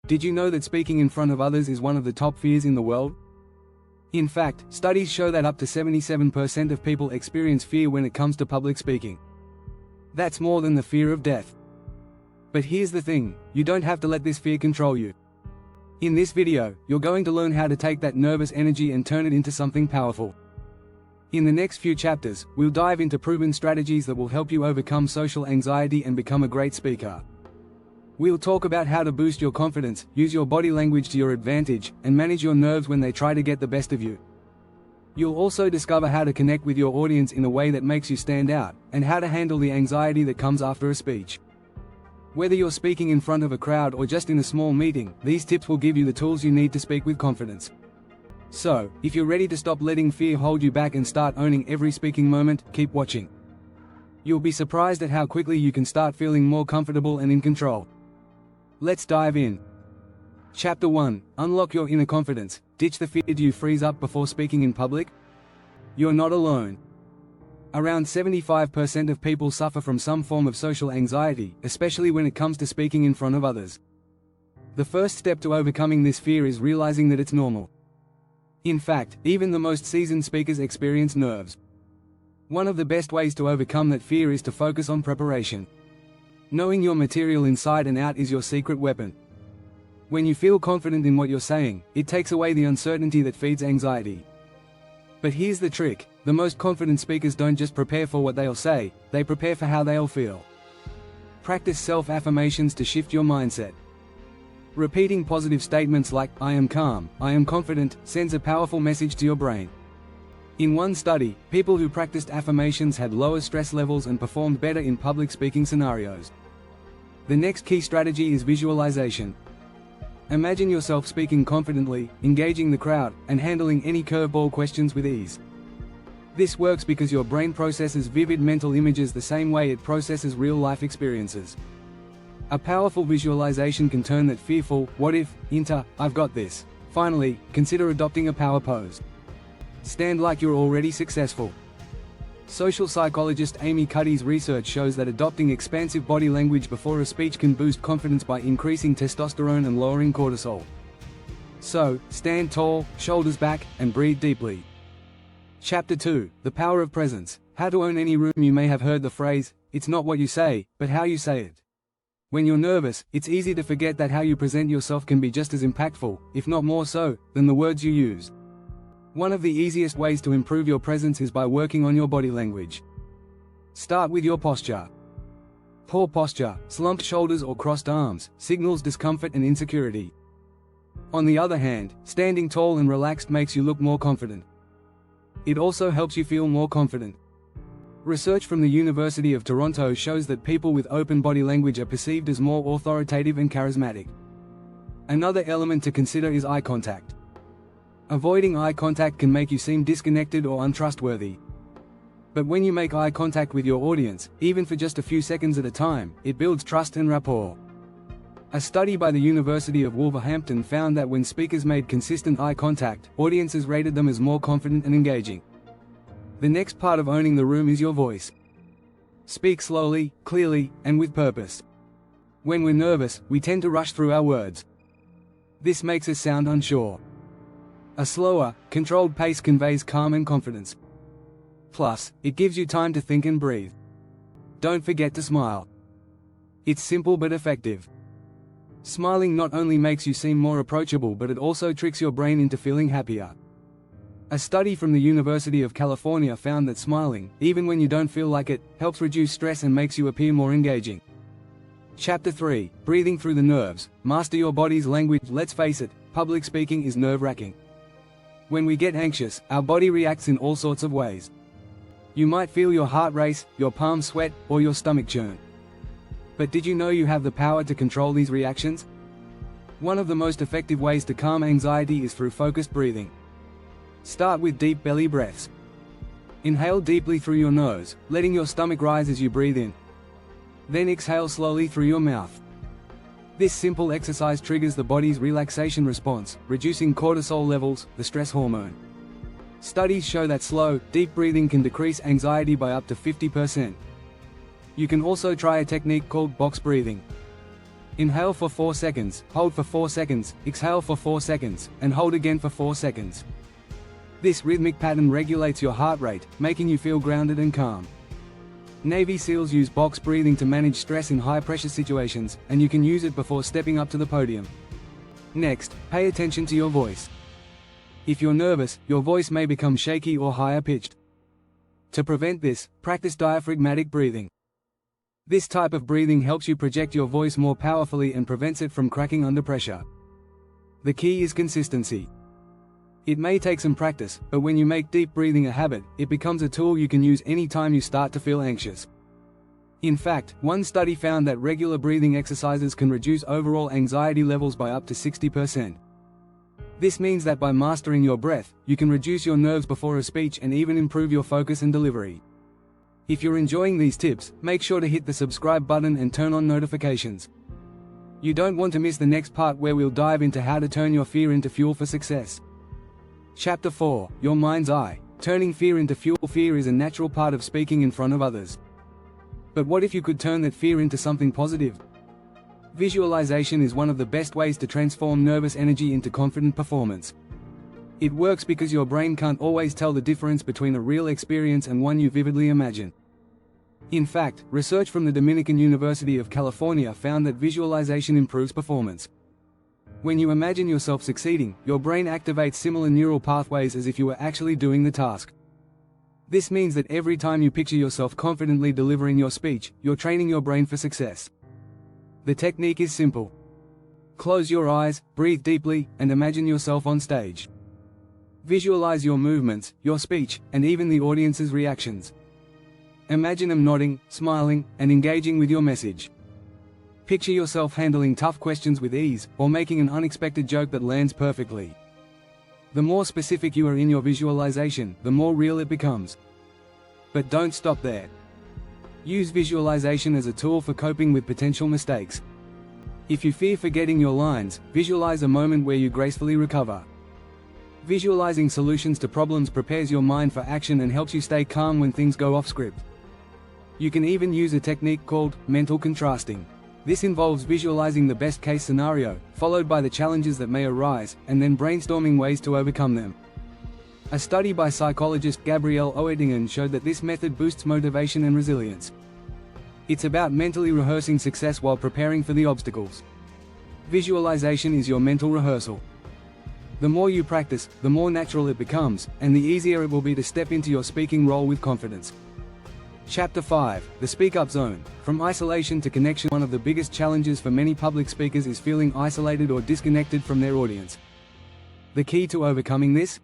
Did you know that speaking in front of others is one of the top fears in the world? In fact, studies show that up to 77% of people experience fear when it comes to public speaking. That's more than the fear of death. But here's the thing, you don't have to let this fear control you. In this video, you're going to learn how to take that nervous energy and turn it into something powerful. In the next few chapters, we'll dive into proven strategies that will help you overcome social anxiety and become a great speaker. We'll talk about how to boost your confidence, use your body language to your advantage, and manage your nerves when they try to get the best of you. You'll also discover how to connect with your audience in a way that makes you stand out, and how to handle the anxiety that comes after a speech. Whether you're speaking in front of a crowd or just in a small meeting, these tips will give you the tools you need to speak with confidence. So, if you're ready to stop letting fear hold you back and start owning every speaking moment, keep watching. You'll be surprised at how quickly you can start feeling more comfortable and in control. Let's dive in. Chapter 1. Unlock your inner confidence. Ditch the fear. Do you freeze up before speaking in public? You're not alone. Around 75% of people suffer from some form of social anxiety, especially when it comes to speaking in front of others. The first step to overcoming this fear is realizing that it's normal. In fact, even the most seasoned speakers experience nerves. One of the best ways to overcome that fear is to focus on preparation. Knowing your material inside and out is your secret weapon. When you feel confident in what you're saying, it takes away the uncertainty that feeds anxiety. But here's the trick, the most confident speakers don't just prepare for what they'll say, they prepare for how they'll feel. Practice self-affirmations to shift your mindset. Repeating positive statements like, "I am calm, I am confident," sends a powerful message to your brain. In one study, people who practiced affirmations had lower stress levels and performed better in public speaking scenarios. The next key strategy is visualization. Imagine yourself speaking confidently, engaging the crowd, and handling any curveball questions with ease. This works because your brain processes vivid mental images the same way it processes real-life experiences. A powerful visualization can turn that fearful, "what if," into, "I've got this." Finally, consider adopting a power pose. Stand like you're already successful. Social psychologist Amy Cuddy's research shows that adopting expansive body language before a speech can boost confidence by increasing testosterone and lowering cortisol. So, stand tall, shoulders back, and breathe deeply. Chapter 2. The Power of Presence. How to own any room. You may have heard the phrase, "It's not what you say, but how you say it." When you're nervous, it's easy to forget that how you present yourself can be just as impactful, if not more so, than the words you use. One of the easiest ways to improve your presence is by working on your body language. Start with your posture. Poor posture, slumped shoulders or crossed arms, signals discomfort and insecurity. On the other hand, standing tall and relaxed makes you look more confident. It also helps you feel more confident. Research from the University of Toronto shows that people with open body language are perceived as more authoritative and charismatic. Another element to consider is eye contact. Avoiding eye contact can make you seem disconnected or untrustworthy. But when you make eye contact with your audience, even for just a few seconds at a time, it builds trust and rapport. A study by the University of Wolverhampton found that when speakers made consistent eye contact, audiences rated them as more confident and engaging. The next part of owning the room is your voice. Speak slowly, clearly, and with purpose. When we're nervous, we tend to rush through our words. This makes us sound unsure. A slower, controlled pace conveys calm and confidence. Plus, it gives you time to think and breathe. Don't forget to smile. It's simple but effective. Smiling not only makes you seem more approachable, but it also tricks your brain into feeling happier. A study from the University of California found that smiling, even when you don't feel like it, helps reduce stress and makes you appear more engaging. Chapter 3. Breathing through the nerves. Master your body's language. Let's face it, public speaking is nerve-wracking. When we get anxious, our body reacts in all sorts of ways. You might feel your heart race, your palms sweat, or your stomach churn. But did you know you have the power to control these reactions? One of the most effective ways to calm anxiety is through focused breathing. Start with deep belly breaths. Inhale deeply through your nose, letting your stomach rise as you breathe in. Then exhale slowly through your mouth. This simple exercise triggers the body's relaxation response, reducing cortisol levels, the stress hormone. Studies show that slow, deep breathing can decrease anxiety by up to 50%. You can also try a technique called box breathing. Inhale for 4 seconds, hold for 4 seconds, exhale for 4 seconds, and hold again for 4 seconds. This rhythmic pattern regulates your heart rate, making you feel grounded and calm. Navy SEALs use box breathing to manage stress in high-pressure situations, and you can use it before stepping up to the podium. Next, pay attention to your voice. If you're nervous, your voice may become shaky or higher-pitched. To prevent this, practice diaphragmatic breathing. This type of breathing helps you project your voice more powerfully and prevents it from cracking under pressure. The key is consistency. It may take some practice, but when you make deep breathing a habit, it becomes a tool you can use anytime you start to feel anxious. In fact, one study found that regular breathing exercises can reduce overall anxiety levels by up to 60%. This means that by mastering your breath, you can reduce your nerves before a speech and even improve your focus and delivery. If you're enjoying these tips, make sure to hit the subscribe button and turn on notifications. You don't want to miss the next part where we'll dive into how to turn your fear into fuel for success. Chapter 4: Your Mind's Eye. Turning fear into fuel. Fear is a natural part of speaking in front of others. But what if you could turn that fear into something positive? Visualization is one of the best ways to transform nervous energy into confident performance. It works because your brain can't always tell the difference between a real experience and one you vividly imagine. In fact, research from the Dominican University of California found that visualization improves performance. When you imagine yourself succeeding, your brain activates similar neural pathways as if you were actually doing the task. This means that every time you picture yourself confidently delivering your speech, you're training your brain for success. The technique is simple. Close your eyes, breathe deeply, and imagine yourself on stage. Visualize your movements, your speech, and even the audience's reactions. Imagine them nodding, smiling, and engaging with your message. Picture yourself handling tough questions with ease, or making an unexpected joke that lands perfectly. The more specific you are in your visualization, the more real it becomes. But don't stop there. Use visualization as a tool for coping with potential mistakes. If you fear forgetting your lines, visualize a moment where you gracefully recover. Visualizing solutions to problems prepares your mind for action and helps you stay calm when things go off script. You can even use a technique called mental contrasting. This involves visualizing the best-case scenario, followed by the challenges that may arise, and then brainstorming ways to overcome them. A study by psychologist Gabrielle Oettingen showed that this method boosts motivation and resilience. It's about mentally rehearsing success while preparing for the obstacles. Visualization is your mental rehearsal. The more you practice, the more natural it becomes, and the easier it will be to step into your speaking role with confidence. Chapter 5: The Speak Up Zone. From isolation to connection. One of the biggest challenges for many public speakers is feeling isolated or disconnected from their audience. The key to overcoming this?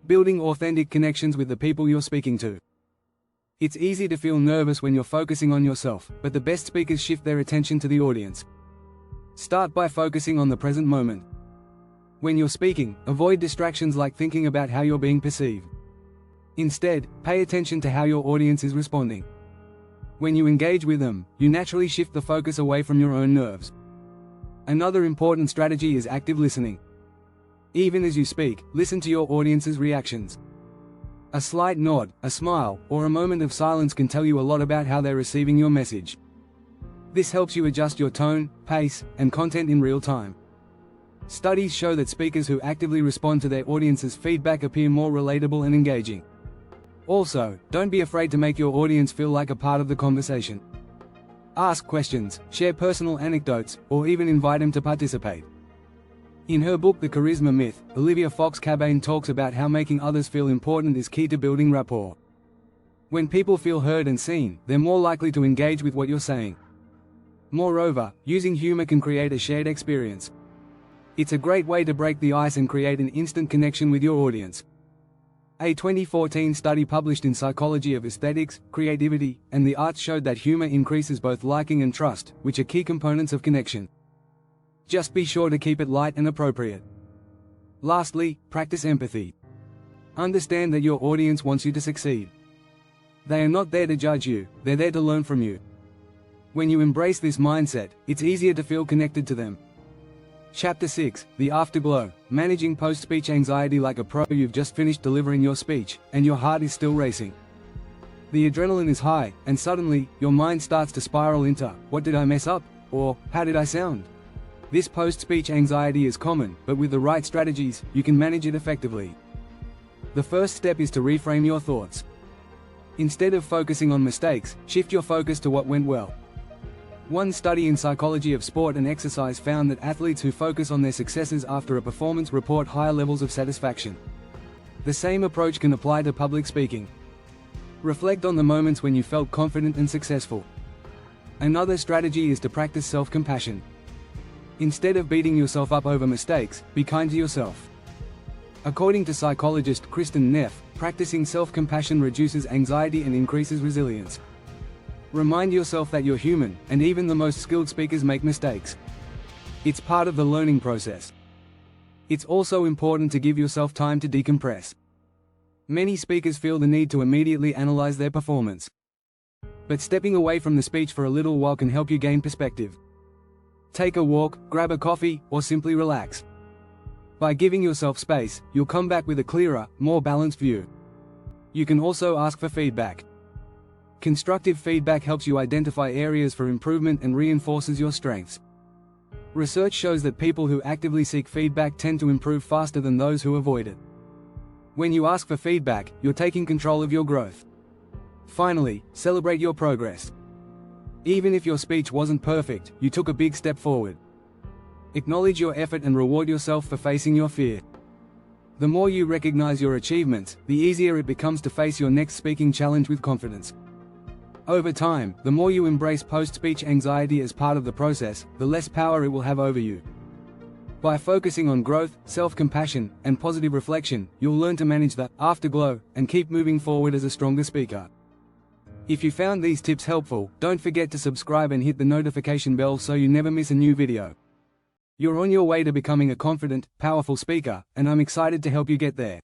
Building authentic connections with the people you're speaking to. It's easy to feel nervous when you're focusing on yourself, but the best speakers shift their attention to the audience. Start by focusing on the present moment. When you're speaking, avoid distractions like thinking about how you're being perceived. Instead, pay attention to how your audience is responding. When you engage with them, you naturally shift the focus away from your own nerves. Another important strategy is active listening. Even as you speak, listen to your audience's reactions. A slight nod, a smile, or a moment of silence can tell you a lot about how they're receiving your message. This helps you adjust your tone, pace, and content in real time. Studies show that speakers who actively respond to their audience's feedback appear more relatable and engaging. Also, don't be afraid to make your audience feel like a part of the conversation. Ask questions, share personal anecdotes, or even invite them to participate. In her book The Charisma Myth, Olivia Fox-Cabane talks about how making others feel important is key to building rapport. When people feel heard and seen, they're more likely to engage with what you're saying. Moreover, using humor can create a shared experience. It's a great way to break the ice and create an instant connection with your audience. A 2014 study published in Psychology of Aesthetics, Creativity, and the Arts showed that humor increases both liking and trust, which are key components of connection. Just be sure to keep it light and appropriate. Lastly, practice empathy. Understand that your audience wants you to succeed. They are not there to judge you, they're there to learn from you. When you embrace this mindset, it's easier to feel connected to them. Chapter 6: The Afterglow. Managing post-speech anxiety. Like a pro, you've just finished delivering your speech, and your heart is still racing. The adrenaline is high, and suddenly, your mind starts to spiral into, "What did I mess up? or how did I sound? This post-speech anxiety is common, but with the right strategies, you can manage it effectively. The first step is to reframe your thoughts. Instead of focusing on mistakes, shift your focus to what went well. One study in psychology of sport and exercise found that athletes who focus on their successes after a performance report higher levels of satisfaction. The same approach can apply to public speaking. Reflect on the moments when you felt confident and successful. Another strategy is to practice self-compassion. Instead of beating yourself up over mistakes, be kind to yourself. According to psychologist Kristin Neff, practicing self-compassion reduces anxiety and increases resilience. Remind yourself that you're human, and even the most skilled speakers make mistakes. It's part of the learning process. It's also important to give yourself time to decompress. Many speakers feel the need to immediately analyze their performance. But stepping away from the speech for a little while can help you gain perspective. Take a walk, grab a coffee, or simply relax. By giving yourself space, you'll come back with a clearer, more balanced view. You can also ask for feedback. Constructive feedback helps you identify areas for improvement and reinforces your strengths. Research shows that people who actively seek feedback tend to improve faster than those who avoid it. When you ask for feedback, you're taking control of your growth. Finally, celebrate your progress. Even if your speech wasn't perfect, you took a big step forward. Acknowledge your effort and reward yourself for facing your fear. The more you recognize your achievements, the easier it becomes to face your next speaking challenge with confidence. Over time, the more you embrace post-speech anxiety as part of the process, the less power it will have over you. By focusing on growth, self-compassion, and positive reflection, you'll learn to manage the afterglow and keep moving forward as a stronger speaker. If you found these tips helpful, don't forget to subscribe and hit the notification bell so you never miss a new video. You're on your way to becoming a confident, powerful speaker, and I'm excited to help you get there.